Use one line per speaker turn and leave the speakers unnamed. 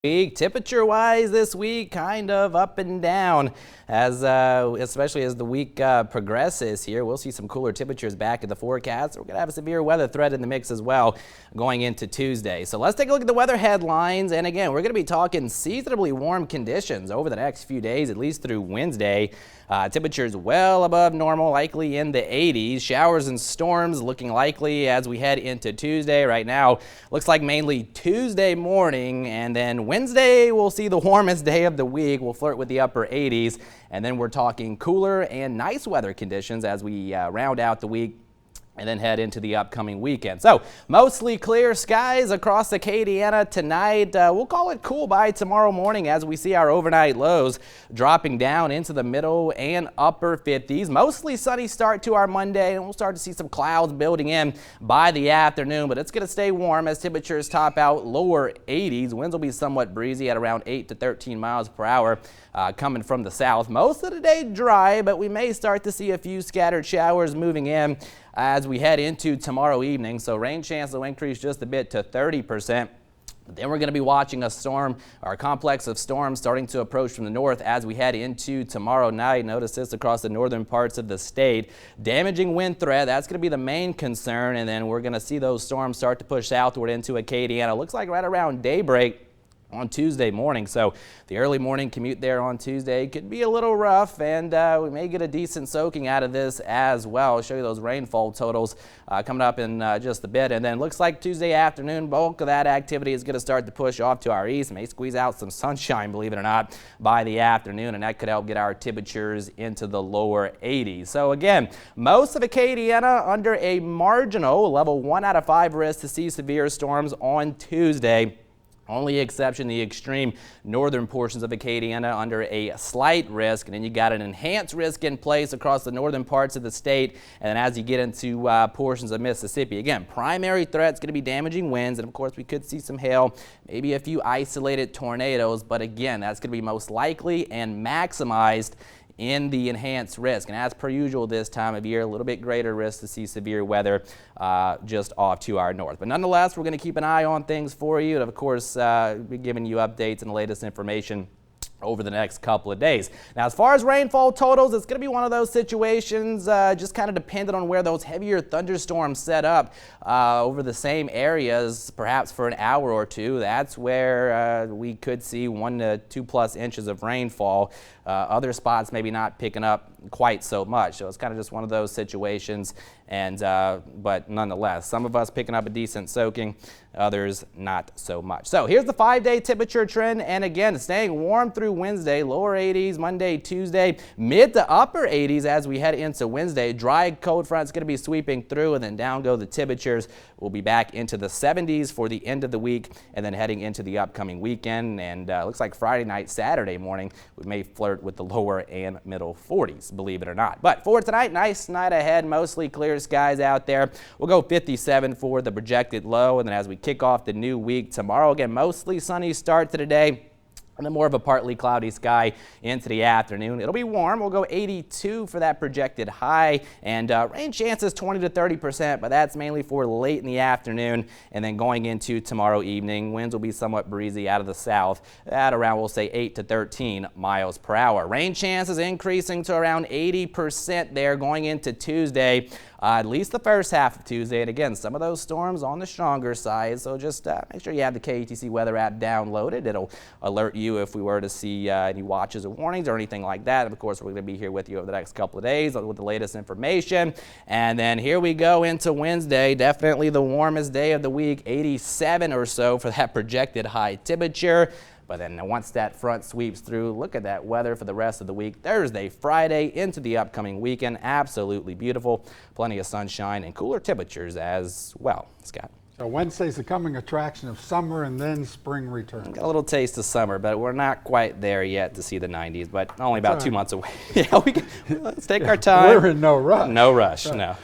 week. Temperature-wise this week, kind of up and down, as especially as the week progresses here. We'll see some cooler temperatures back in the forecast. We're going to have a severe weather threat in the mix as well going into Tuesday. So let's take a look at the weather headlines. And again, we're going to be talking seasonably warm conditions over the next few days, at least through Wednesday. Temperatures well above normal, likely in the 80s. Showers and storms looking likely as we head into Tuesday. Right now, looks like mainly Tuesday morning, and then Wednesday we'll see the warmest day of the week. We'll flirt with the upper 80s, and then we're talking cooler and nice weather conditions as we round out the week and then head into the upcoming weekend. So mostly clear skies across Acadiana tonight. We'll call it cool by tomorrow morning as we see our overnight lows dropping down into the middle and upper 50s. Mostly sunny start to our Monday, and we'll start to see some clouds building in by the afternoon, but it's going to stay warm as temperatures top out lower 80s. Winds will be somewhat breezy at around 8 to 13 miles per hour coming from the south. Most of the day dry, but we may start to see a few scattered showers moving in as we head into tomorrow evening. So rain chance will increase just a bit to 30%. Then we're going to be watching a storm, or a complex of storms starting to approach from the north as we head into tomorrow night. Notice this across the northern parts of the state. Damaging wind threat, that's going to be the main concern. And then we're going to see those storms start to push southward into Acadiana. Looks like right around daybreak on Tuesday morning. So the early morning commute there on Tuesday could be a little rough, and we may get a decent soaking out of this as well. I'll show you those rainfall totals coming up in just a bit. And then looks like Tuesday afternoon, bulk of that activity is going to start to push off to our east. May squeeze out some sunshine, believe it or not, by the afternoon, and that could help get our temperatures into the lower 80s. So again, most of Acadiana under a marginal level 1 out of 5 risk to see severe storms on Tuesday. Only exception, the extreme northern portions of Acadiana under a slight risk, and then you got an enhanced risk in place across the northern parts of the state. And then as you get into portions of Mississippi, again, primary threat's going to be damaging winds, and of course we could see some hail, maybe a few isolated tornadoes, but again, that's going to be most likely and maximized in the enhanced risk. And as per usual this time of year, a little bit greater risk to see severe weather just off to our north. But nonetheless, we're going to keep an eye on things for you, and of course be giving you updates and the latest information over the next couple of days. Now, as far as rainfall totals, it's going to be one of those situations just kind of dependent on where those heavier thunderstorms set up over the same areas, perhaps for an hour or two. That's where we could see 1 to 2+ inches of rainfall. Other spots maybe not picking up quite so much. So it's kind of just one of those situations. And but nonetheless, some of us picking up a decent soaking, others not so much. So here's the 5-day temperature trend, and again, staying warm through Wednesday, lower 80s Monday, Tuesday, mid to upper 80s as we head into Wednesday. Dry cold front's going to be sweeping through, and then down go the temperatures. We'll be back into the 70s for the end of the week, and then heading into the upcoming weekend. And looks like Friday night, Saturday morning, we may flirt with the lower and middle 40s, believe it or not. But for tonight, nice night ahead, mostly clear skies out there. We'll go 57 for the projected low, and then as we kick off the new week tomorrow, again, mostly sunny start to the day, and then more of a partly cloudy sky into the afternoon. It'll be warm. We'll go 82 for that projected high, and rain chances 20 to 30%, but that's mainly for late in the afternoon. And then going into tomorrow evening, winds will be somewhat breezy out of the south at around, we'll say, 8 to 13 miles per hour. Rain chances increasing to around 80% there going into Tuesday. At least the first half of Tuesday. And again, some of those storms on the stronger side, so just make sure you have the KATC weather app downloaded. It'll alert you if we were to see any watches or warnings or anything like that. And of course, we're going to be here with you over the next couple of days with the latest information. And then here we go into Wednesday, definitely the warmest day of the week, 87 or so for that projected high temperature. But then once that front sweeps through, look at that weather for the rest of the week. Thursday, Friday, into the upcoming weekend. Absolutely beautiful. Plenty of sunshine and cooler temperatures as well. Scott.
So Wednesday's the coming attraction of summer, and then spring returns.
Got a little taste of summer, but we're not quite there yet to see the 90s, but only about 2 months away. Yeah, let's take our time.
We're in no rush.
No rush, no.